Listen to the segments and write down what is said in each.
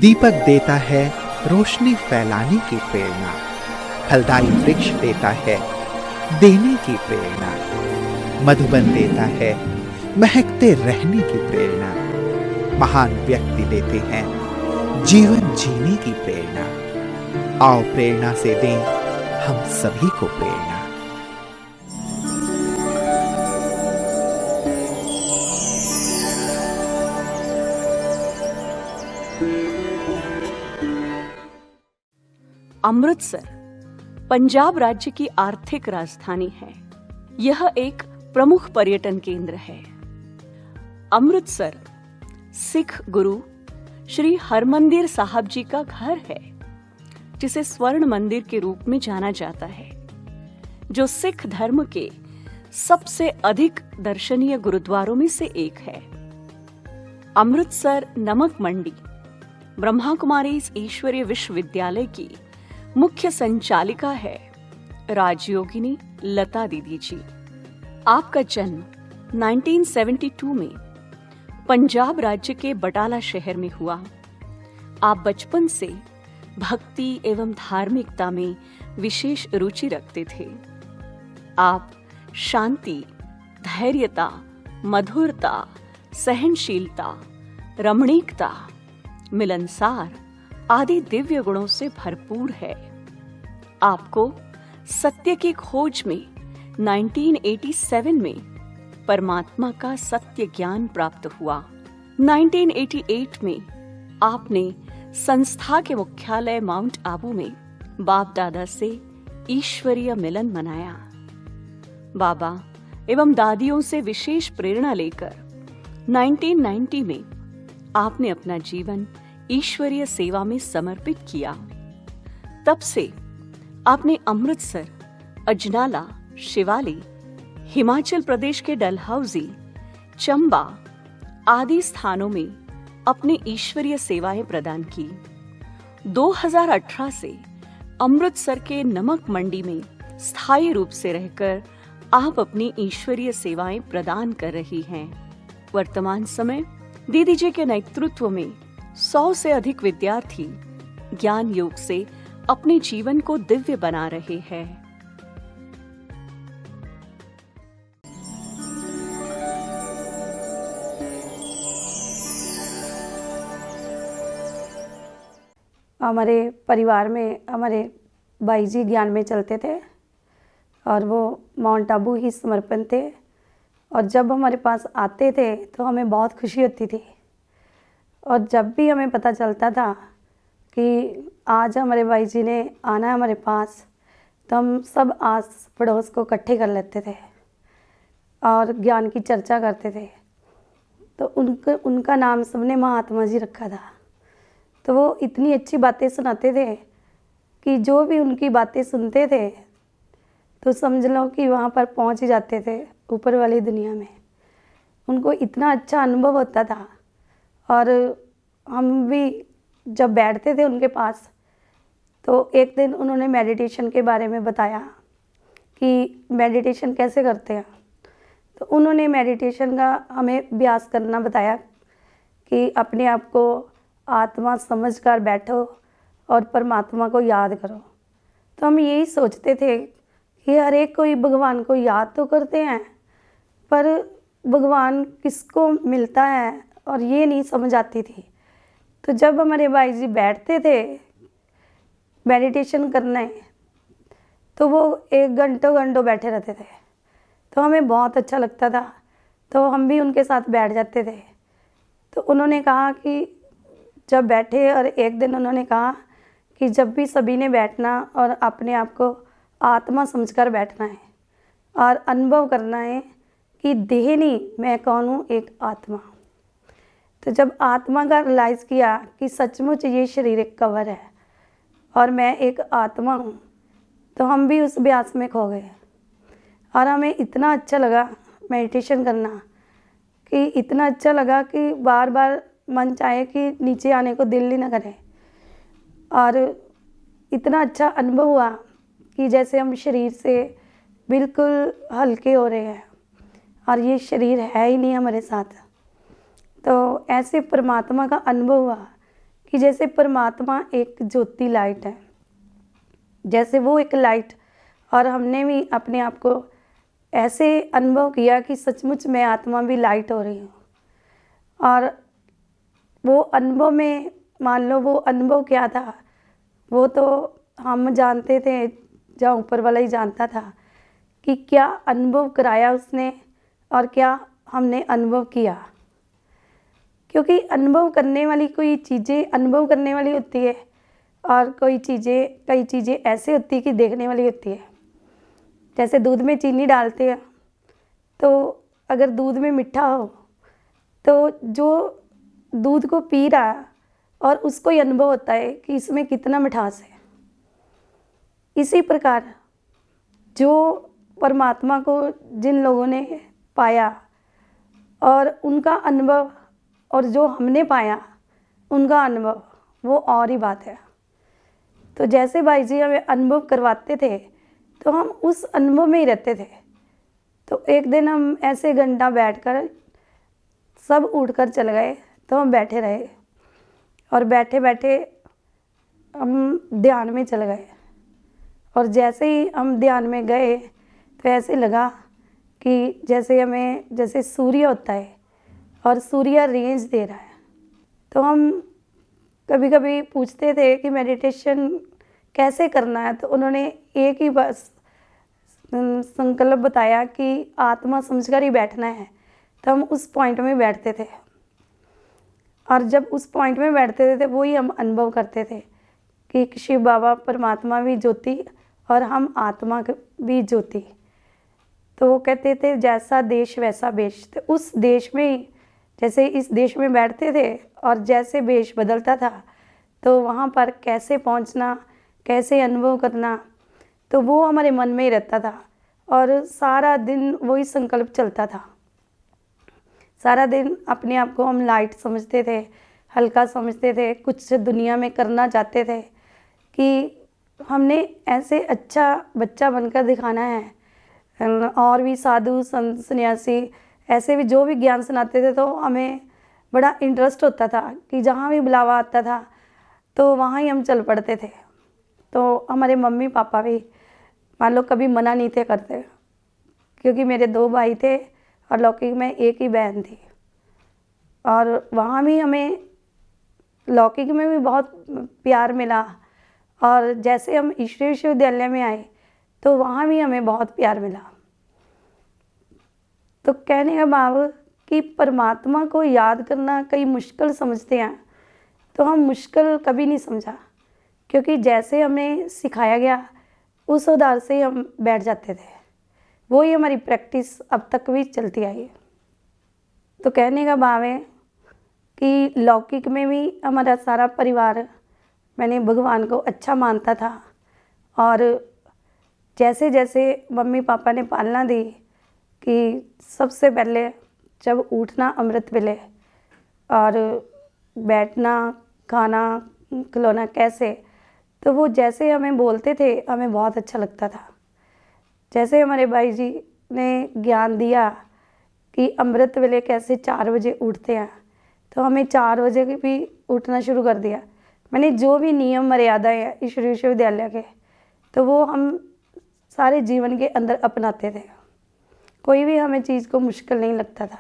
दीपक देता है रोशनी फैलाने की प्रेरणा, फलदायी वृक्ष देता है देने की प्रेरणा, मधुबन देता है महकते रहने की प्रेरणा, महान व्यक्ति देते हैं जीवन जीने की प्रेरणा। आओ प्रेरणा से दें हम सभी को प्रेरणा। अमृतसर पंजाब राज्य की आर्थिक राजधानी है। यह एक प्रमुख पर्यटन केंद्र है। अमृतसर सिख गुरु श्री हरमंदिर साहब जी का घर है, जिसे स्वर्ण मंदिर के रूप में जाना जाता है, जो सिख धर्म के सबसे अधिक दर्शनीय गुरुद्वारों में से एक है। अमृतसर नमक मंडी ब्रह्मा कुमारी ईश्वरीय विश्वविद्यालय की मुख्य संचालिका है राजयोगिनी लता दीदी जी। आपका जन्म 1972 में पंजाब राज्य के बटाला शहर में हुआ। आप बचपन से भक्ति एवं धार्मिकता में विशेष रुचि रखते थे। आप शांति, धैर्यता, मधुरता, सहनशीलता, रमणीकता, मिलनसार आदि दिव्य गुणों से भरपूर है। आपको सत्य की खोज में 1987 में परमात्मा का सत्य ज्ञान प्राप्त हुआ। 1988 में आपने संस्था के मुख्यालय माउंट आबू में बाप दादा से ईश्वरीय मिलन मनाया। बाबा एवं दादियों से विशेष प्रेरणा लेकर 1990 में आपने अपना जीवन ईश्वरीय सेवा में समर्पित किया। तब से आपने अमृतसर, अजनाला, शिवाली, हिमाचल प्रदेश के डलहौजी, चंबा आदि स्थानों में अपनी ईश्वरीय सेवाएं प्रदान की। 2018 से अमृतसर के नमक मंडी में स्थायी रूप से रहकर आप अपनी ईश्वरीय सेवाएं प्रदान कर रही हैं। वर्तमान समय दीदी जी के नेतृत्व में 100 से अधिक विद्यार्थी ज्ञान योग से अपने जीवन को दिव्य बना रहे हैं। हमारे परिवार में हमारे भाई जी ज्ञान में चलते थे और वो माउंट आबू ही समर्पण थे, और जब हमारे पास आते थे तो हमें बहुत खुशी होती थी। और जब भी हमें पता चलता था कि आज हमारे भाई जी ने आना है हमारे पास, तो हम सब आस पड़ोस को इकट्ठे कर लेते थे और ज्ञान की चर्चा करते थे। तो उनका नाम सबने महात्मा जी रखा था। तो वो इतनी अच्छी बातें सुनाते थे कि जो भी उनकी बातें सुनते थे तो समझ लो कि वहाँ पर पहुँच ही जाते थे ऊपर वाली दुनिया में। उनको इतना अच्छा अनुभव होता था। और हम भी जब बैठते थे उनके पास, तो एक दिन उन्होंने मेडिटेशन के बारे में बताया कि मेडिटेशन कैसे करते हैं। तो उन्होंने मेडिटेशन का हमें अभ्यास करना बताया कि अपने आप को आत्मा समझकर बैठो और परमात्मा को याद करो। तो हम यही सोचते थे कि हर एक कोई भगवान को याद तो करते हैं, पर भगवान किसको मिलता है और ये नहीं समझ आती थी। तो जब हमारे भाई जी बैठते थे मेडिटेशन करने, तो वो एक घंटों बैठे रहते थे। तो हमें बहुत अच्छा लगता था, तो हम भी उनके साथ बैठ जाते थे। तो उन्होंने कहा कि जब बैठे, और एक दिन उन्होंने कहा कि जब भी सभी ने बैठना और अपने आप को आत्मा समझकर बैठना है और अनुभव करना है कि देह नहीं, मैं कौन हूँ, एक आत्मा। तो जब आत्मा का रियलाइज़ किया कि सचमुच ये शरीर एक कवर है और मैं एक आत्मा हूँ, तो हम भी उस अभ्यास में खो गए। और हमें इतना अच्छा लगा मेडिटेशन करना, कि इतना अच्छा लगा कि बार बार मन चाहे कि नीचे आने को दिल ही ना करे। और इतना अच्छा अनुभव हुआ कि जैसे हम शरीर से बिल्कुल हल्के हो रहे हैं और ये शरीर है ही नहीं हमारे साथ। तो ऐसे परमात्मा का अनुभव हुआ कि जैसे परमात्मा एक ज्योति लाइट है, जैसे वो एक लाइट, और हमने भी अपने आप को ऐसे अनुभव किया कि सचमुच मैं आत्मा भी लाइट हो रही हूँ। और वो अनुभव में, मान लो वो अनुभव क्या था, वो तो हम जानते थे, जहाँ ऊपर वाला ही जानता था कि क्या अनुभव कराया उसने और क्या हमने अनुभव किया। क्योंकि अनुभव करने वाली कोई चीज़ें अनुभव करने वाली होती है, और कई चीज़ें ऐसे होती है कि देखने वाली होती है। जैसे दूध में चीनी डालते हैं, तो अगर दूध में मीठा हो तो जो दूध को पी रहा है और उसको ही अनुभव होता है कि इसमें कितना मिठास है। इसी प्रकार जो परमात्मा को जिन लोगों ने पाया और उनका अनुभव, और जो हमने पाया उनका अनुभव, वो और ही बात है। तो जैसे भाई जी हमें अनुभव करवाते थे तो हम उस अनुभव में ही रहते थे। तो एक दिन हम ऐसे घंटा बैठकर सब उठकर चल गए, तो हम बैठे रहे और बैठे बैठे हम ध्यान में चल गए। और जैसे ही हम ध्यान में गए तो ऐसे लगा कि जैसे सूर्य होता है और सूर्य रेंज दे रहा है। तो हम कभी कभी पूछते थे कि मेडिटेशन कैसे करना है, तो उन्होंने एक ही बस संकल्प बताया कि आत्मा समझकर ही बैठना है। तो हम उस पॉइंट में बैठते थे, और जब उस पॉइंट में बैठते थे वही हम अनुभव करते थे कि शिव बाबा परमात्मा भी ज्योति और हम आत्मा भी ज्योति। तो वो कहते थे जैसा देश वैसा वेश। तो उस देश में ही, जैसे इस देश में बैठते थे और जैसे वेश बदलता था, तो वहाँ पर कैसे पहुँचना, कैसे अनुभव करना, तो वो हमारे मन में ही रहता था। और सारा दिन वही संकल्प चलता था। सारा दिन अपने आप को हम लाइट समझते थे, हल्का समझते थे, कुछ दुनिया में करना चाहते थे कि हमने ऐसे अच्छा बच्चा बनकर दिखाना है। और भी साधु संत सन्यासी ऐसे भी जो भी ज्ञान सुनाते थे, तो हमें बड़ा इंटरेस्ट होता था कि जहाँ भी बुलावा आता था तो वहाँ ही हम चल पड़ते थे। तो हमारे मम्मी पापा भी मान लो कभी मना नहीं थे करते, क्योंकि मेरे 2 भाई थे और लौकिक में एक ही बहन थी। और वहाँ भी हमें लौकिक में भी बहुत प्यार मिला, और जैसे हम ईश्वरीय विश्वविद्यालय में आए तो वहाँ भी हमें बहुत प्यार मिला। तो कहने का भाव कि परमात्मा को याद करना कई मुश्किल समझते हैं, तो हम मुश्किल कभी नहीं समझा, क्योंकि जैसे हमें सिखाया गया उस आधार से हम बैठ जाते थे। वही हमारी प्रैक्टिस अब तक भी चलती आई है। तो कहने का भाव है कि लौकिक में भी हमारा सारा परिवार, मैंने भगवान को अच्छा मानता था। और जैसे जैसे मम्मी पापा ने पालना दी कि सबसे पहले जब उठना अमृत वेले, और बैठना, खाना खिलौना कैसे, तो वो जैसे हमें बोलते थे हमें बहुत अच्छा लगता था। जैसे हमारे भाई जी ने ज्ञान दिया कि अमृत वेले कैसे 4 बजे उठते हैं, तो हमें 4 बजे भी उठना शुरू कर दिया। मैंने जो भी नियम मर्यादा है ईश्वरीय विश्वविद्यालय के, तो वो हम सारे जीवन के अंदर अपनाते थे। कोई भी हमें चीज़ को मुश्किल नहीं लगता था।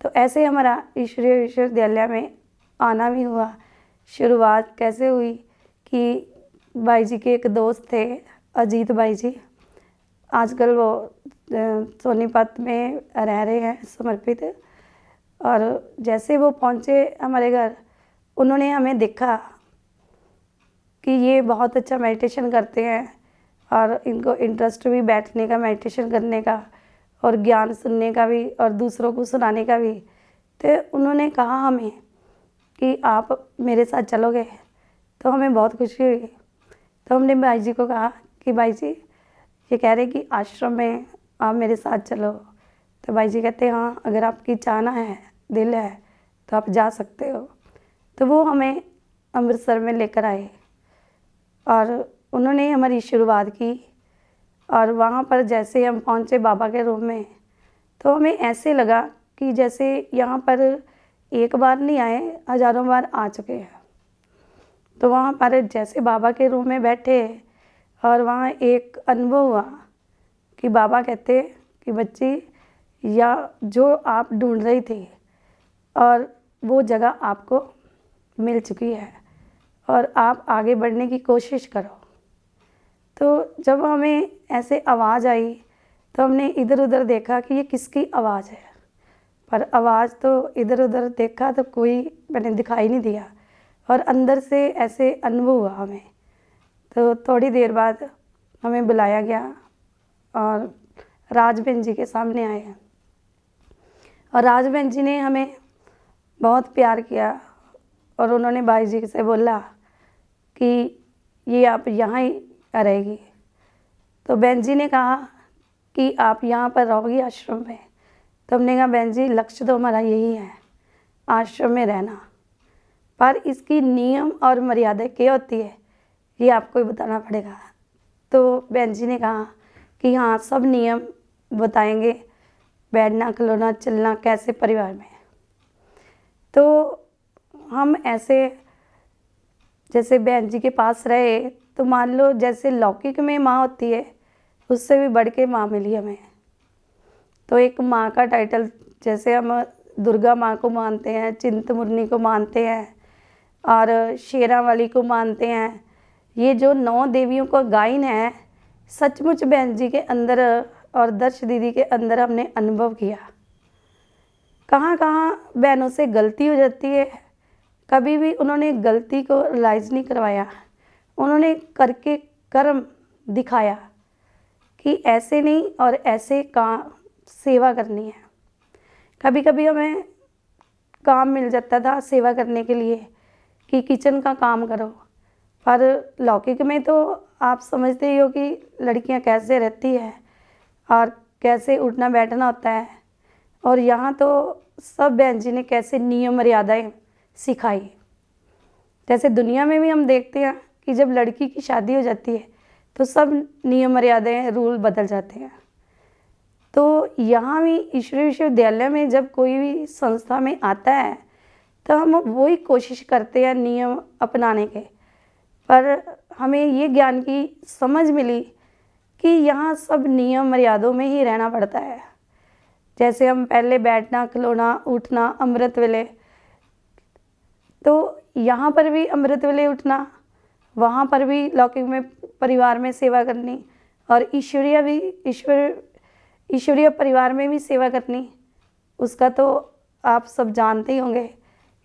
तो ऐसे हमारा ईश्वरीय विश्वविद्यालय में आना भी हुआ। शुरुआत कैसे हुई कि भाई जी के एक दोस्त थे, अजीत भाई जी, आजकल वो सोनीपत में रह रहे हैं समर्पित। और जैसे वो पहुँचे हमारे घर, उन्होंने हमें देखा कि ये बहुत अच्छा मेडिटेशन करते हैं और इनको इंटरेस्ट भी बैठने का, मेडिटेशन करने का और ज्ञान सुनने का भी और दूसरों को सुनाने का भी। तो उन्होंने कहा हमें कि आप मेरे साथ चलोगे, तो हमें बहुत खुशी हुई। तो हमने भाई जी को कहा कि भाई जी ये कह रहे कि आश्रम में आप मेरे साथ चलो। तो भाई जी कहते हाँ, अगर आपकी चाहना है, दिल है, तो आप जा सकते हो। तो वो हमें अमृतसर में लेकर आए और उन्होंने हमारी शुरुआत की। और वहाँ पर जैसे हम पहुँचे बाबा के रूम में, तो हमें ऐसे लगा कि जैसे यहाँ पर एक बार नहीं आए, हज़ारों बार आ चुके हैं। तो वहाँ पर जैसे बाबा के रूम में बैठे और वहाँ एक अनुभव हुआ कि बाबा कहते कि बच्ची, या जो आप ढूंढ रही थी और वो जगह आपको मिल चुकी है और आप आगे बढ़ने की कोशिश करो। तो जब हमें ऐसे आवाज़ आई तो हमने इधर उधर देखा कि ये किसकी आवाज़ है, पर आवाज़ तो इधर उधर देखा तो कोई मैंने दिखाई नहीं दिया और अंदर से ऐसे अनुभव हुआ हमें। तो थोड़ी देर बाद हमें बुलाया गया और राज बहन जी के सामने आए और राज बहन जी ने हमें बहुत प्यार किया और उन्होंने भाई जी से बोला कि ये आप यहाँ ही रहेगी। तो बहन जी ने कहा कि आप यहाँ पर रहोगी आश्रम में। तो हमने कहा बहन जी, लक्ष्य तो हमारा यही है, आश्रम में रहना, पर इसकी नियम और मर्यादा क्या होती है ये आपको ही बताना पड़ेगा। तो बहन जी ने कहा कि हाँ, सब नियम बताएंगे, बैठना खिलौना चलना कैसे परिवार में। तो हम ऐसे जैसे बहन जी के पास रहे तो मान लो जैसे लौकिक में माँ होती है उससे भी बढ़ के माँ मिली हमें। तो एक माँ का टाइटल, जैसे हम दुर्गा माँ को मानते हैं, चिंतमुरनी को मानते हैं और शेरावाली को मानते हैं, ये जो 9 देवियों का गायन है, सचमुच बहन जी के अंदर और दर्श दीदी के अंदर हमने अनुभव किया। कहाँ कहाँ बहनों से गलती हो जाती है, कभी भी उन्होंने गलती को रियलाइज़ नहीं करवाया, उन्होंने करके कर्म दिखाया कि ऐसे नहीं और ऐसे काम सेवा करनी है। कभी कभी हमें काम मिल जाता था सेवा करने के लिए कि किचन का काम करो, पर लौकिक में तो आप समझते ही हो कि लड़कियां कैसे रहती है और कैसे उठना बैठना होता है, और यहाँ तो सब बहन जी ने कैसे नियम मर्यादाएं सिखाई। जैसे दुनिया में भी हम देखते हैं कि जब लड़की की शादी हो जाती है तो सब नियम मर्यादाएं रूल बदल जाते हैं। तो यहाँ भी ईश्वरीय विश्वविद्यालय में जब कोई भी संस्था में आता है तो हम वही कोशिश करते हैं नियम अपनाने के, पर हमें ये ज्ञान की समझ मिली कि यहाँ सब नियम मर्यादों में ही रहना पड़ता है। जैसे हम पहले बैठना खिलौना उठना अमृत वेले, तो यहाँ पर भी अमृत वेले उठना, वहाँ पर भी लौकिक में परिवार में सेवा करनी और ईश्वरीय परिवार में भी सेवा करनी, उसका तो आप सब जानते ही होंगे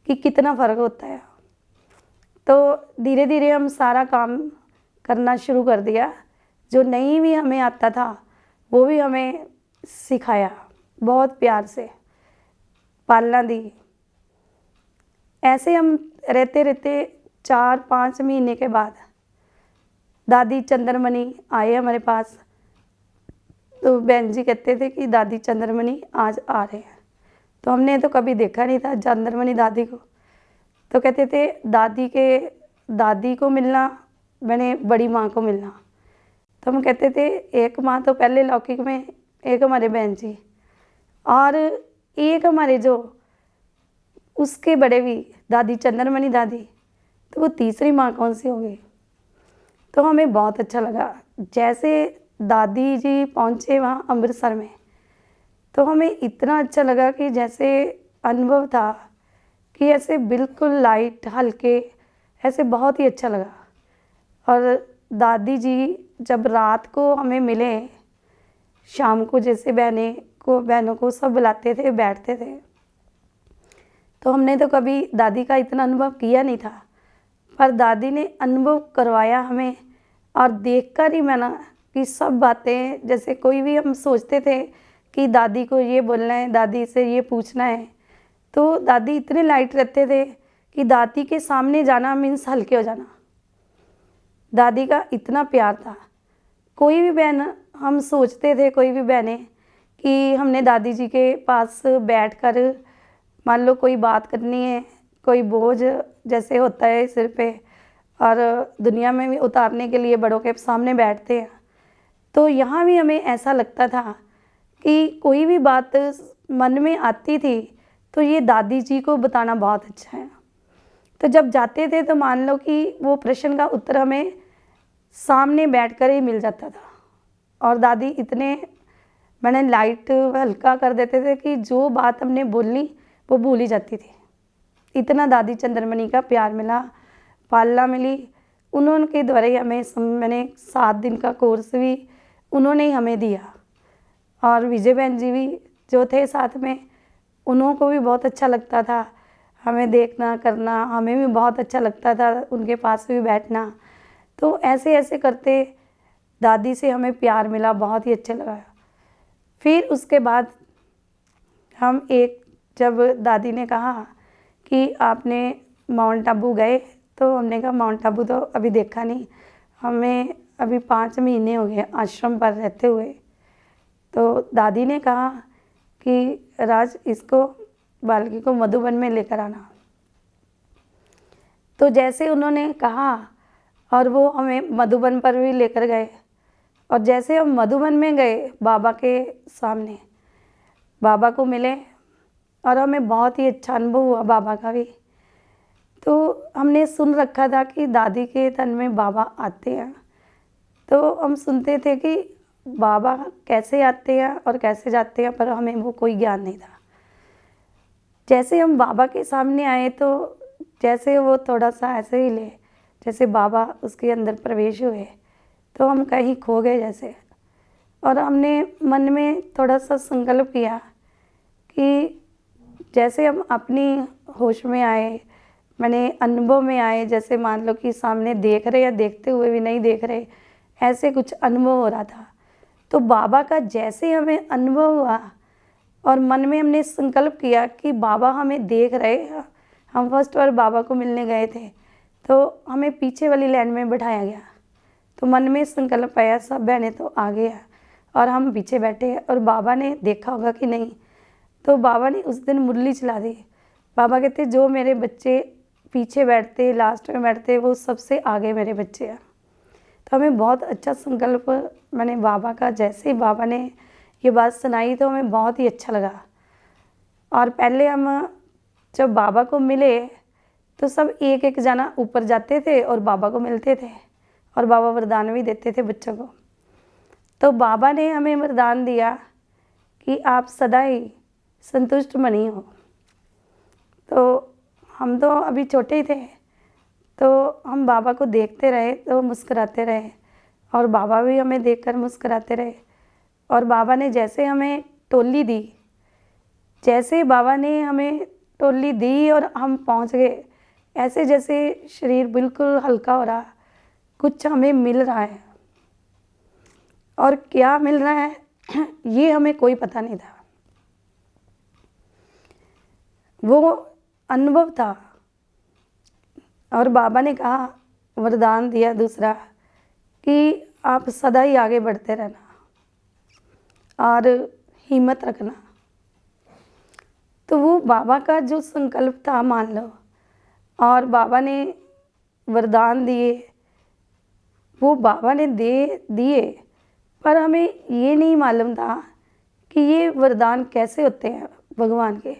कि कितना फ़र्क होता है। तो धीरे धीरे हम सारा काम करना शुरू कर दिया, जो नहीं भी हमें आता था वो भी हमें सिखाया, बहुत प्यार से पालना दी। ऐसे हम रहते रहते 4-5 महीने के बाद दादी चंद्रमणि आए हमारे पास। तो बहन जी कहते थे कि दादी चंद्रमणि आज आ रहे हैं, तो हमने तो कभी देखा नहीं था चंद्रमणि दादी को। तो कहते थे दादी को मिलना मैंने बड़ी माँ को मिलना। तो हम कहते थे एक माँ तो पहले लौकिक में, एक हमारे बहन जी और एक हमारे जो उसके बड़े भी दादी चंद्रमणि दादी, तो वो तीसरी माँ कौन सी होगी। तो हमें बहुत अच्छा लगा। जैसे दादी जी पहुँचे वहाँ अमृतसर में, तो हमें इतना अच्छा लगा कि जैसे अनुभव था कि ऐसे बिल्कुल लाइट हल्के, ऐसे बहुत ही अच्छा लगा। और दादी जी जब रात को हमें मिले, शाम को जैसे बहनों को सब बुलाते थे, बैठते थे, तो हमने तो कभी दादी का इतना अनुभव किया नहीं था, पर दादी ने अनुभव करवाया हमें। और देखकर ही मैंने कि सब बातें, जैसे कोई भी हम सोचते थे कि दादी को ये बोलना है, दादी से ये पूछना है, तो दादी इतने लाइट रहते थे कि दादी के सामने जाना मीन्स हल्के हो जाना। दादी का इतना प्यार था। कोई भी बहन, हम सोचते थे कोई भी बहनें कि हमने दादी जी के पास बैठकर मान लो कोई बात करनी है, कोई बोझ जैसे होता है सिर पे और दुनिया में भी उतारने के लिए बड़ों के सामने बैठते हैं, तो यहाँ भी हमें ऐसा लगता था कि कोई भी बात मन में आती थी तो ये दादी जी को बताना बहुत अच्छा है। तो जब जाते थे तो मान लो कि वो प्रश्न का उत्तर हमें सामने बैठकर ही मिल जाता था। और दादी इतने मैंने लाइट हल्का कर देते थे कि जो बात हमने बोलनी वो भूल ही जाती थी। इतना दादी चंद्रमणि का प्यार मिला, पालना मिली। उन्होंने द्वारा ही हमें मैंने 7 दिन का कोर्स भी उन्होंने ही हमें दिया। और विजय बहन जी भी जो थे साथ में, उन्हों को भी बहुत अच्छा लगता था हमें देखना करना, हमें भी बहुत अच्छा लगता था उनके पास भी बैठना। तो ऐसे ऐसे करते दादी से हमें प्यार मिला, बहुत ही अच्छा लगा। फिर उसके बाद हम जब दादी ने कहा कि आपने माउंट आबू गए, तो हमने कहा माउंट आबू तो अभी देखा नहीं, हमें अभी 5 महीने हो गए आश्रम पर रहते हुए। तो दादी ने कहा कि राज इसको बालकी को मधुबन में लेकर आना। तो जैसे उन्होंने कहा और वो हमें मधुबन पर भी लेकर गए। और जैसे हम मधुबन में गए बाबा के सामने, बाबा को मिले और हमें बहुत ही अच्छा अनुभव हुआ बाबा का भी। तो हमने सुन रखा था कि दादी के तन में बाबा आते हैं, तो हम सुनते थे कि बाबा कैसे आते हैं और कैसे जाते हैं, पर हमें वो कोई ज्ञान नहीं था। जैसे हम बाबा के सामने आए तो जैसे वो थोड़ा सा ऐसे ही ले, जैसे बाबा उसके अंदर प्रवेश हुए तो हम कहीं खो गए जैसे। और हमने मन में थोड़ा सा संकल्प किया कि जैसे हम अपनी होश में आए, मैंने अनुभव में आए, जैसे मान लो कि सामने देख रहे या देखते हुए भी नहीं देख रहे, ऐसे कुछ अनुभव हो रहा था। तो बाबा का जैसे हमें अनुभव हुआ और मन में हमने संकल्प किया कि बाबा हमें देख रहे हैं। हम फर्स्ट बार बाबा को मिलने गए थे तो हमें पीछे वाली लाइन में बिठाया गया। तो मन में संकल्प आया सब बहनें तो आगे हैं और हम पीछे बैठे हैं। और बाबा ने देखा होगा कि नहीं, तो बाबा ने उस दिन मुरली चला दी। बाबा कहते जो मेरे बच्चे पीछे बैठते, लास्ट में बैठते, वो सबसे आगे मेरे बच्चे हैं। तो हमें बहुत अच्छा संकल्प, मैंने बाबा का जैसे ही बाबा ने ये बात सुनाई तो हमें बहुत ही अच्छा लगा। और पहले हम जब बाबा को मिले तो सब एक एक जना ऊपर जाते थे और बाबा को मिलते थे और बाबा वरदान भी देते थे बच्चों को। तो बाबा ने हमें वरदान दिया कि आप सदा ही संतुष्ट मनी हो। तो हम तो अभी छोटे ही थे, तो हम बाबा को देखते रहे तो मुस्कुराते रहे और बाबा भी हमें देखकर मुस्कुराते रहे। और बाबा ने जैसे हमें टोली दी, जैसे बाबा ने हमें टोली दी और हम पहुंच गए, ऐसे जैसे शरीर बिल्कुल हल्का हो रहा, कुछ हमें मिल रहा है। और क्या मिल रहा है ये हमें कोई पता नहीं था, वो अनुभव था। और बाबा ने कहा, वरदान दिया दूसरा कि आप सदा ही आगे बढ़ते रहना और हिम्मत रखना। तो वो बाबा का जो संकल्प था मान लो, और बाबा ने वरदान दिए, वो बाबा ने दिए, पर हमें ये नहीं मालूम था कि ये वरदान कैसे होते हैं भगवान के।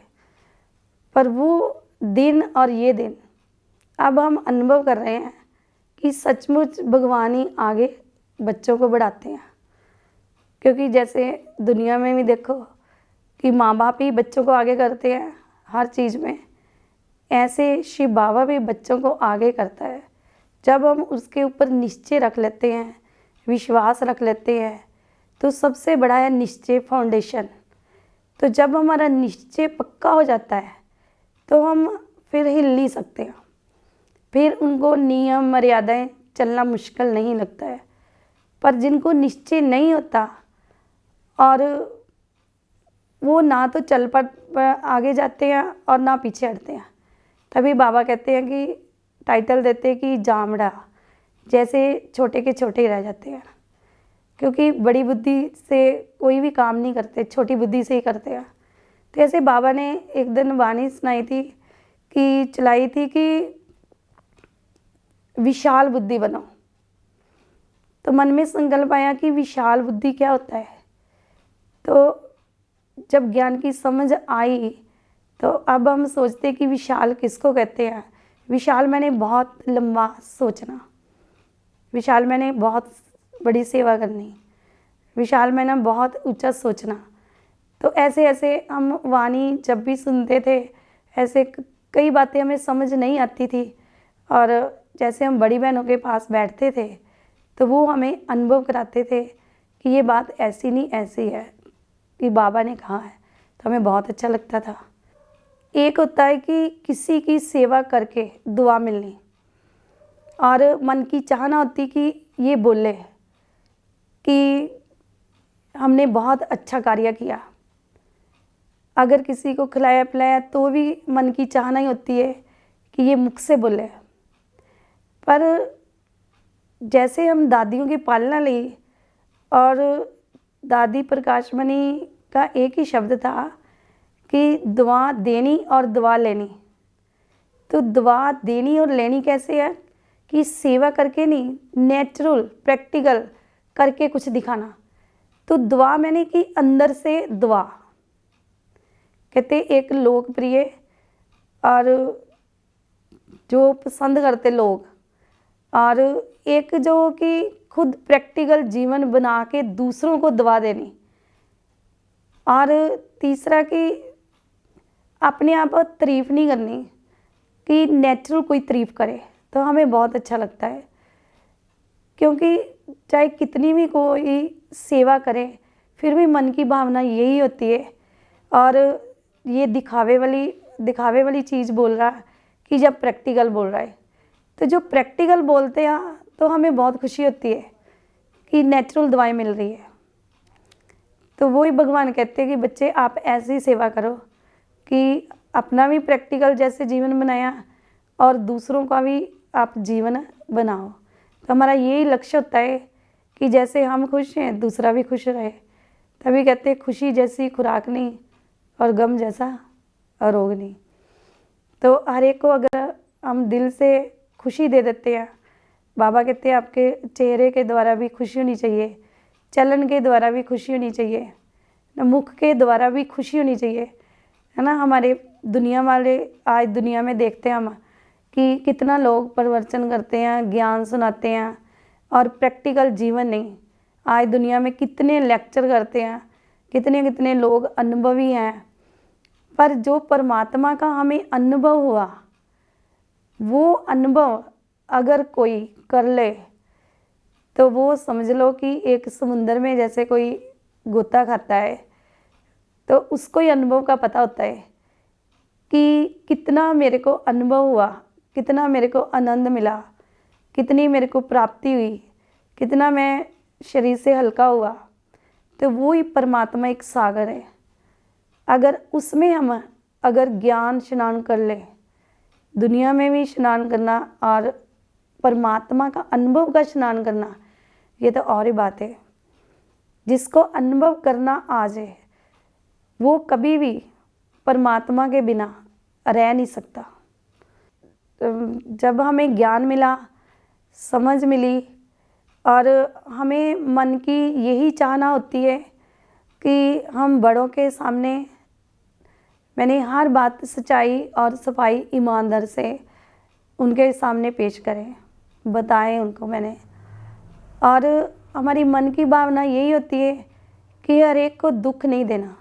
पर वो दिन और ये दिन अब हम अनुभव कर रहे हैं कि सचमुच भगवान ही आगे बच्चों को बढ़ाते हैं। क्योंकि जैसे दुनिया में भी देखो कि माँ बाप ही बच्चों को आगे करते हैं हर चीज़ में, ऐसे शिव बाबा भी बच्चों को आगे करता है। जब हम उसके ऊपर निश्चय रख लेते हैं, विश्वास रख लेते हैं, तो सबसे बड़ा है निश्चय फाउंडेशन। तो जब हमारा निश्चय पक्का हो जाता है तो हम फिर हिल नहीं सकते हैं, फिर उनको नियम मर्यादाएं चलना मुश्किल नहीं लगता है। पर जिनको निश्चय नहीं होता और वो ना तो चल पर आगे जाते हैं और ना पीछे हटते हैं, तभी बाबा कहते हैं कि टाइटल देते हैं कि जामड़ा, जैसे छोटे के छोटे ही रह जाते हैं। क्योंकि बड़ी बुद्धि से कोई भी काम नहीं करते, छोटी बुद्धि से ही करते हैं। तो ऐसे बाबा ने एक दिन वाणी सुनाई थी कि चलाई थी कि विशाल बुद्धि बनो। तो मन में संकल्प आया कि विशाल बुद्धि क्या होता है। तो जब ज्ञान की समझ आई तो अब हम सोचते कि विशाल किसको कहते हैं। विशाल मैंने बहुत लंबा सोचना, विशाल मैंने बहुत बड़ी सेवा करनी, विशाल मैंने बहुत ऊंचा सोचना। तो ऐसे ऐसे हम वाणी जब भी सुनते थे, ऐसे कई बातें हमें समझ नहीं आती थी, और जैसे हम बड़ी बहनों के पास बैठते थे तो वो हमें अनुभव कराते थे कि ये बात ऐसी नहीं ऐसी है, कि बाबा ने कहा है, तो हमें बहुत अच्छा लगता था। एक होता है कि किसी की सेवा करके दुआ मिलनी, और मन की चाहना होती कि ये बोले कि हमने बहुत अच्छा कार्य किया। अगर किसी को खिलाया पिलाया तो भी मन की चाहना ही होती है कि ये मुख से बोले। पर जैसे हम दादियों की पालना ली, और दादी प्रकाशमणि का एक ही शब्द था कि दुआ देनी और दुआ लेनी। तो दुआ देनी और लेनी कैसे है कि सेवा करके नहीं, नेचुरल प्रैक्टिकल करके कुछ दिखाना। तो दुआ मैंने की अंदर से दुआ। कहते एक लोकप्रिय और जो पसंद करते लोग, और एक जो कि खुद प्रैक्टिकल जीवन बना के दूसरों को दुआ देनी, और तीसरा कि अपने आप तारीफ़ नहीं करनी, कि नेचुरल कोई तारीफ़ करे तो हमें बहुत अच्छा लगता है। क्योंकि चाहे कितनी भी कोई सेवा करे, फिर भी मन की भावना यही होती है। और ये दिखावे वाली चीज़ बोल रहा कि जब प्रैक्टिकल बोल रहा है, तो जो प्रैक्टिकल बोलते हैं तो हमें बहुत खुशी होती है कि नेचुरल दवाई मिल रही है। तो वही भगवान कहते हैं कि बच्चे आप ऐसी सेवा करो कि अपना भी प्रैक्टिकल जैसे जीवन बनाया और दूसरों का भी आप जीवन बनाओ। तो हमारा यही लक्ष्य होता है कि जैसे हम खुश हैं दूसरा भी खुश रहे। तभी कहते हैं खुशी जैसी खुराक नहीं और गम जैसा रोग नहीं। तो हर एक को अगर हम दिल से खुशी दे देते हैं, बाबा कहते हैं आपके चेहरे के द्वारा भी खुशी होनी चाहिए, चलन के द्वारा भी खुशी होनी चाहिए, मुख के द्वारा भी खुशी होनी चाहिए, है ना। हमारे दुनिया वाले आज दुनिया में देखते हैं हम कि कितना लोग प्रवचन करते हैं, ज्ञान सुनाते हैं, और प्रैक्टिकल जीवन नहीं। आज दुनिया में कितने लेक्चर करते हैं, कितने कितने लोग अनुभवी हैं, पर जो परमात्मा का हमें अनुभव हुआ, वो अनुभव अगर कोई कर ले तो वो समझ लो कि एक समुंदर में जैसे कोई गोता खाता है, तो उसको ही अनुभव का पता होता है कि कितना मेरे को अनुभव हुआ, कितना मेरे को आनंद मिला, कितनी मेरे को प्राप्ति हुई, कितना मैं शरीर से हल्का हुआ। तो वो ही परमात्मा एक सागर है। अगर उसमें हम अगर ज्ञान स्नान कर ले, दुनिया में भी स्नान करना और परमात्मा का अनुभव का स्नान करना, ये तो और ही बात है। जिसको अनुभव करना आ जाए वो कभी भी परमात्मा के बिना रह नहीं सकता। जब हमें ज्ञान मिला, समझ मिली, और हमें मन की यही चाहना होती है कि हम बड़ों के सामने मैंने हर बात सच्चाई और सफाई ईमानदार से उनके सामने पेश करें, बताएं उनको मैंने। और हमारी मन की भावना यही होती है कि हर एक को दुख नहीं देना,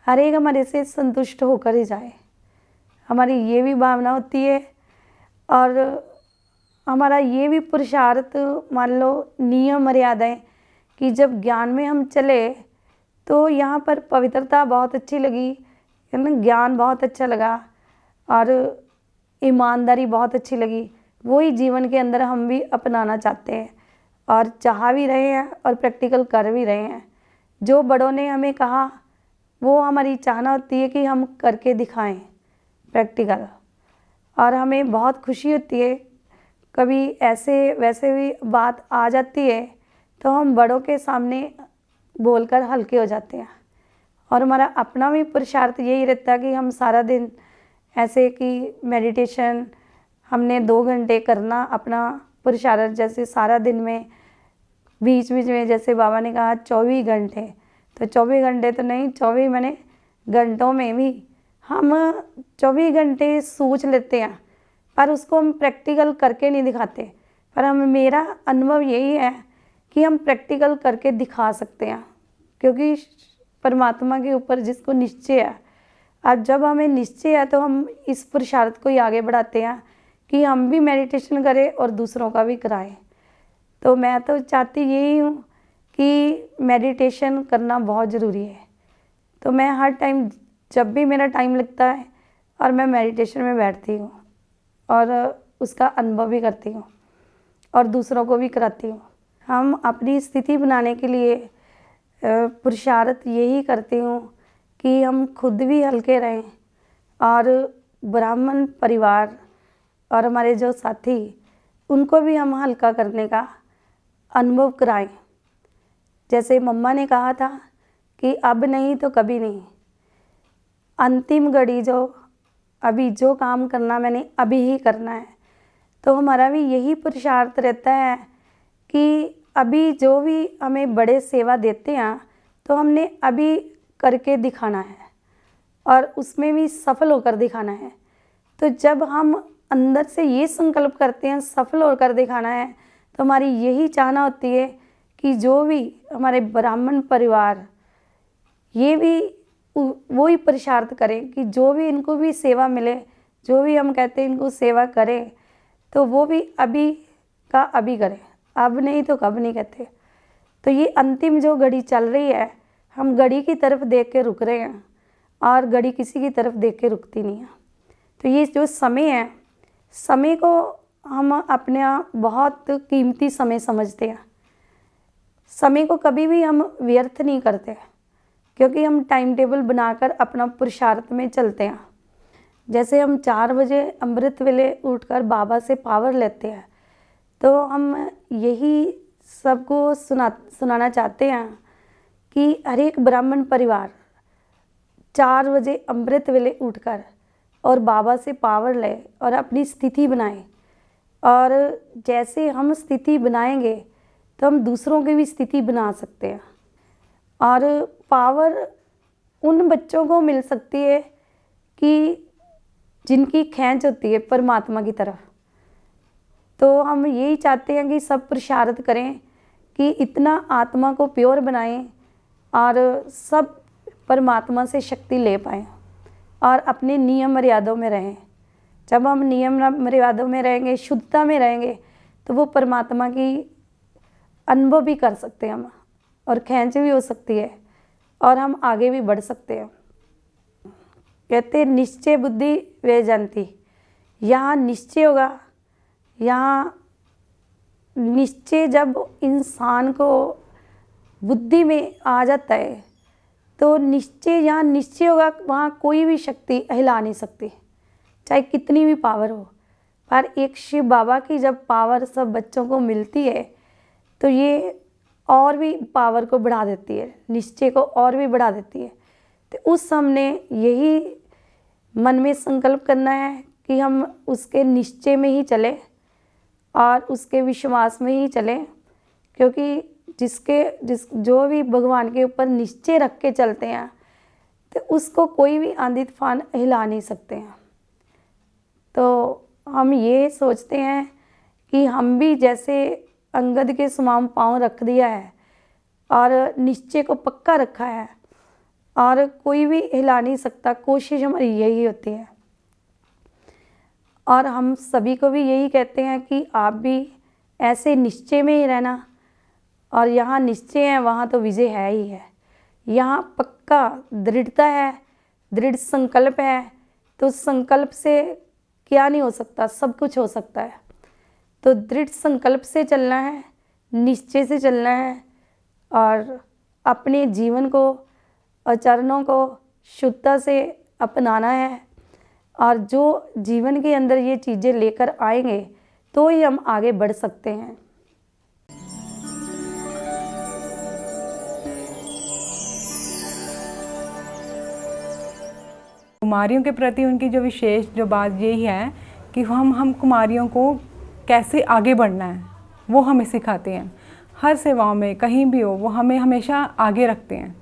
हर एक हमारे से संतुष्ट होकर ही जाए। हमारी ये भी भावना होती है, और हमारा ये भी पुरुषार्थ मान लो नियम मर्यादाएं कि जब ज्ञान में हम चले तो यहाँ पर पवित्रता बहुत अच्छी लगी, है ना, ज्ञान बहुत अच्छा लगा और ईमानदारी बहुत अच्छी लगी। वही जीवन के अंदर हम भी अपनाना चाहते हैं और चाह भी रहे हैं और प्रैक्टिकल कर भी रहे हैं। जो बड़ों ने हमें कहा वो हमारी चाहना होती है कि हम करके दिखाएं प्रैक्टिकल, और हमें बहुत खुशी होती है। कभी ऐसे वैसे भी बात आ जाती है तो हम बड़ों के सामने बोलकर हल्के हो जाते हैं, और हमारा अपना भी पुरुषार्थ यही रहता है कि हम सारा दिन ऐसे कि मेडिटेशन हमने 2 घंटे करना, अपना पुरुषार्थ जैसे सारा दिन में बीच बीच में जैसे बाबा ने कहा 24 घंटे, तो 24 घंटे तो नहीं, 24 मैंने घंटों में भी हम 24 घंटे सोच लेते हैं पर उसको हम प्रैक्टिकल करके नहीं दिखाते। पर मेरा अनुभव यही है कि हम प्रैक्टिकल करके दिखा सकते हैं, क्योंकि परमात्मा के ऊपर जिसको निश्चय है, अब जब हमें निश्चय है तो हम इस पुरुषार्थ को ही आगे बढ़ाते हैं कि हम भी मेडिटेशन करें और दूसरों का भी कराएं। तो मैं तो चाहती यही हूँ कि मेडिटेशन करना बहुत ज़रूरी है। तो मैं हर टाइम, जब भी मेरा टाइम लगता है और मैं मेडिटेशन में बैठती हूँ और उसका अनुभव भी करती हूँ और दूसरों को भी कराती हूँ। हम अपनी स्थिति बनाने के लिए पुरुषार्थ यही करती हूँ कि हम खुद भी हल्के रहें और ब्राह्मण परिवार और हमारे जो साथी, उनको भी हम हल्का करने का अनुभव कराएं। जैसे मम्मा ने कहा था कि अब नहीं तो कभी नहीं, अंतिम घड़ी जो अभी जो काम करना मैंने अभी ही करना है। तो हमारा भी यही पुरुषार्थ रहता है कि अभी जो भी हमें बड़े सेवा देते हैं तो हमने अभी करके दिखाना है और उसमें भी सफल होकर दिखाना है। तो जब हम अंदर से ये संकल्प करते हैं सफल होकर दिखाना है, तो हमारी यही चाहना होती है कि जो भी हमारे ब्राह्मण परिवार, ये भी वो ही पुरुषार्थ करें कि जो भी इनको भी सेवा मिले, जो भी हम कहते हैं इनको सेवा करें, तो वो भी अभी का अभी करें, अब नहीं तो कब नहीं कहते। तो ये अंतिम जो घड़ी चल रही है, हम घड़ी की तरफ देख के रुक रहे हैं और घड़ी किसी की तरफ देख के रुकती नहीं है। तो ये जो समय है, समय को हम अपने बहुत कीमती समय समझते हैं। समय को कभी भी हम व्यर्थ नहीं करते, क्योंकि हम टाइम टेबल बनाकर अपना पुरुषार्थ में चलते हैं। जैसे हम 4 बजे अमृत वेले उठकर बाबा से पावर लेते हैं, तो हम यही सबको सुनाना चाहते हैं कि हर एक ब्राह्मण परिवार 4 बजे अमृत वेले उठकर और बाबा से पावर ले और अपनी स्थिति बनाए। और जैसे हम स्थिति बनाएंगे तो हम दूसरों की भी स्थिति बना सकते हैं। और पावर उन बच्चों को मिल सकती है कि जिनकी खींच होती है परमात्मा की तरफ। तो हम यही चाहते हैं कि सब पुरुषार्थ करें कि इतना आत्मा को प्योर बनाएं और सब परमात्मा से शक्ति ले पाएं और अपने नियम मर्यादों में रहें। जब हम नियम मर्यादों में रहेंगे, शुद्धता में रहेंगे, तो वो परमात्मा की अनुभव भी कर सकते हैं हम, और खींच भी हो सकती है और हम आगे भी बढ़ सकते हैं। कहते निश्चय बुद्धि वे जानती, यहाँ निश्चय होगा, यहाँ निश्चय जब इंसान को बुद्धि में आ जाता है तो निश्चय, यहाँ निश्चय होगा, वहाँ कोई भी शक्ति हिला नहीं सकती, चाहे कितनी भी पावर हो। पर एक शिव बाबा की जब पावर सब बच्चों को मिलती है तो ये और भी पावर को बढ़ा देती है, निश्चय को और भी बढ़ा देती है। तो उस हमने यही मन में संकल्प करना है कि हम उसके निश्चय में ही चलें और उसके विश्वास में ही चलें, क्योंकि जो भी भगवान के ऊपर निश्चय रख के चलते हैं तो उसको कोई भी आंधी तूफान हिला नहीं सकते हैं। तो हम ये सोचते हैं कि हम भी जैसे अंगद के समान पाँव रख दिया है और निश्चय को पक्का रखा है और कोई भी हिला नहीं सकता, कोशिश हमारी यही होती है। और हम सभी को भी यही कहते हैं कि आप भी ऐसे निश्चय में ही रहना, और यहाँ निश्चय है वहाँ तो विजय है ही है। यहाँ पक्का दृढ़ता है, दृढ़ संकल्प है, तो संकल्प से क्या नहीं हो सकता, सब कुछ हो सकता है। तो दृढ़ संकल्प से चलना है, निश्चय से चलना है और अपने जीवन को और चरणों को शुद्धता से अपनाना है। और जो जीवन के अंदर ये चीज़ें लेकर आएंगे तो ही हम आगे बढ़ सकते हैं। कुमारियों के प्रति उनकी जो विशेष जो बात यही है कि हम कुमारियों को कैसे आगे बढ़ना है वो हमें सिखाते हैं। हर सेवाओं में कहीं भी हो वो हमें हमेशा आगे रखते हैं।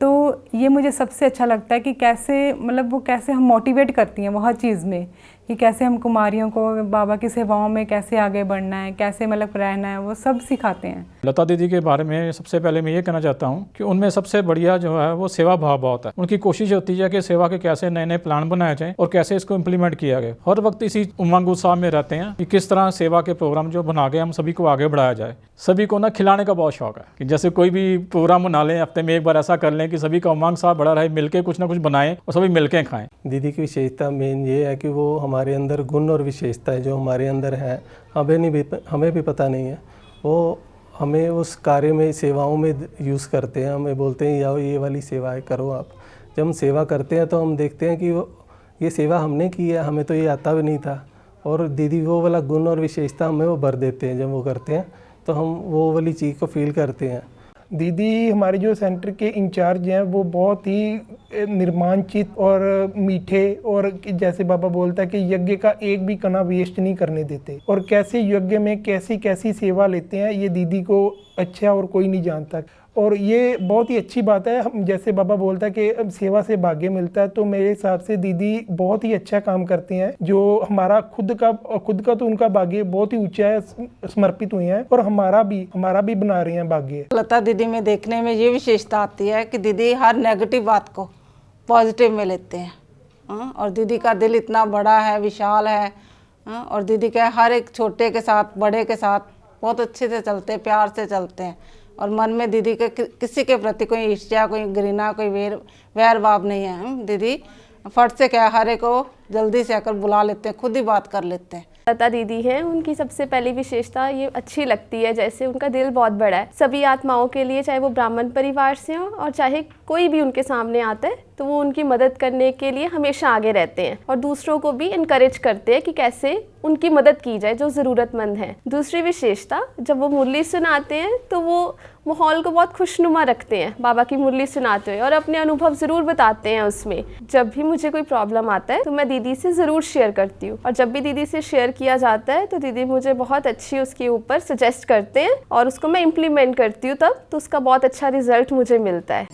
तो ये मुझे सबसे अच्छा लगता है कि कैसे, मतलब वो कैसे हम मोटिवेट करती हैं वो हर चीज़ में कि कैसे हम कुमारियों को बाबा की सेवाओं में कैसे आगे बढ़ना है, कैसे मतलब रहना है, वो सब सिखाते हैं। लता दीदी के बारे में सबसे पहले मैं ये कहना चाहता हूँ कि उनमें सबसे बढ़िया जो है वो सेवा भाव बहुत है। उनकी कोशिश होती है कि सेवा के कैसे नए नए प्लान बनाए जाएं और कैसे इसको इम्प्लीमेंट किया गया। हर वक्त इसी उमंग उत्साह में रहते हैं कि किस तरह सेवा के प्रोग्राम जो बना के हम सभी को आगे बढ़ाया जाए। सभी को ना खिलाने का बहुत शौक है कि जैसे कोई भी प्रोग्राम बना लें, हफ्ते में एक बार ऐसा कर लें कि सभी का उमंग सा बढ़ा रहे, मिलके कुछ ना कुछ बनाएं और सभी मिलके खाएं। दीदी की विशेषता मेन ये है कि वो हमारे अंदर गुण और विशेषता है जो हमारे अंदर है, हमें भी पता नहीं है। वो हमें उस कार्य में, सेवाओं में यूज़ करते हैं। हमें बोलते हैं आओ ये वाली सेवाएं करो आप। जब हम सेवा करते हैं तो हम देखते हैं कि ये सेवा हमने की है, हमें तो ये आता भी नहीं था। और दीदी वो वाला गुण और विशेषता हमें वो भर देते हैं। जब वो करते हैं तो हम वो वाली चीज़ को फील करते हैं। दीदी हमारे जो सेंटर के इंचार्ज हैं वो बहुत ही निर्माणचित और मीठे, और जैसे बाबा बोलता है कि यज्ञ का एक भी कणा वेस्ट नहीं करने देते, और कैसे यज्ञ में कैसी कैसी सेवा लेते हैं ये दीदी को अच्छा और कोई नहीं जानता। और ये बहुत ही अच्छी बात है। हम जैसे बाबा बोलता है कि सेवा से भाग्य मिलता है, तो मेरे हिसाब से दीदी बहुत ही अच्छा काम करते हैं। जो हमारा खुद का तो उनका भाग्य बहुत ही ऊंचा है, समर्पित हुए हैं, और हमारा भी बना रहे हैं भाग्य। लता दीदी में देखने में ये विशेषता आती है कि दीदी हर नेगेटिव बात को पॉजिटिव में लेते हैं। और दीदी का दिल इतना बड़ा है, विशाल है। और दीदी का हर एक छोटे के साथ, बड़े के साथ बहुत अच्छे से चलते हैं, प्यार से चलते हैं। और मन में दीदी के किसी के प्रति कोई ईर्ष्या, कोई घृणा, कोई वैर भाव नहीं है। दीदी फट से क्या हर एक को जल्दी से आकर बुला लेते हैं, खुद ही बात कर लेते हैं। लता दीदी हैं, उनकी सबसे पहली विशेषता ये अच्छी लगती है, जैसे उनका दिल बहुत बड़ा है सभी आत्माओं के लिए, चाहे वो ब्राह्मण परिवार से हो और चाहे कोई भी उनके सामने आता है तो वो उनकी मदद करने के लिए हमेशा आगे रहते हैं और दूसरों को भी इनकरेज करते हैं कि कैसे उनकी मदद की जाए जो ज़रूरतमंद हैं। दूसरी विशेषता, जब वो मुरली सुनाते हैं तो वो माहौल को बहुत खुशनुमा रखते हैं बाबा की मुरली सुनाते हुए, और अपने अनुभव ज़रूर बताते हैं उसमें। जब भी मुझे कोई प्रॉब्लम आता है तो मैं दीदी से ज़रूर शेयर करती हूँ, और जब भी दीदी से शेयर किया जाता है तो दीदी मुझे बहुत अच्छी उसके ऊपर सजेस्ट करते हैं और उसको मैं इम्प्लीमेंट करती हूँ तब, तो उसका बहुत अच्छा रिजल्ट मुझे मिलता है।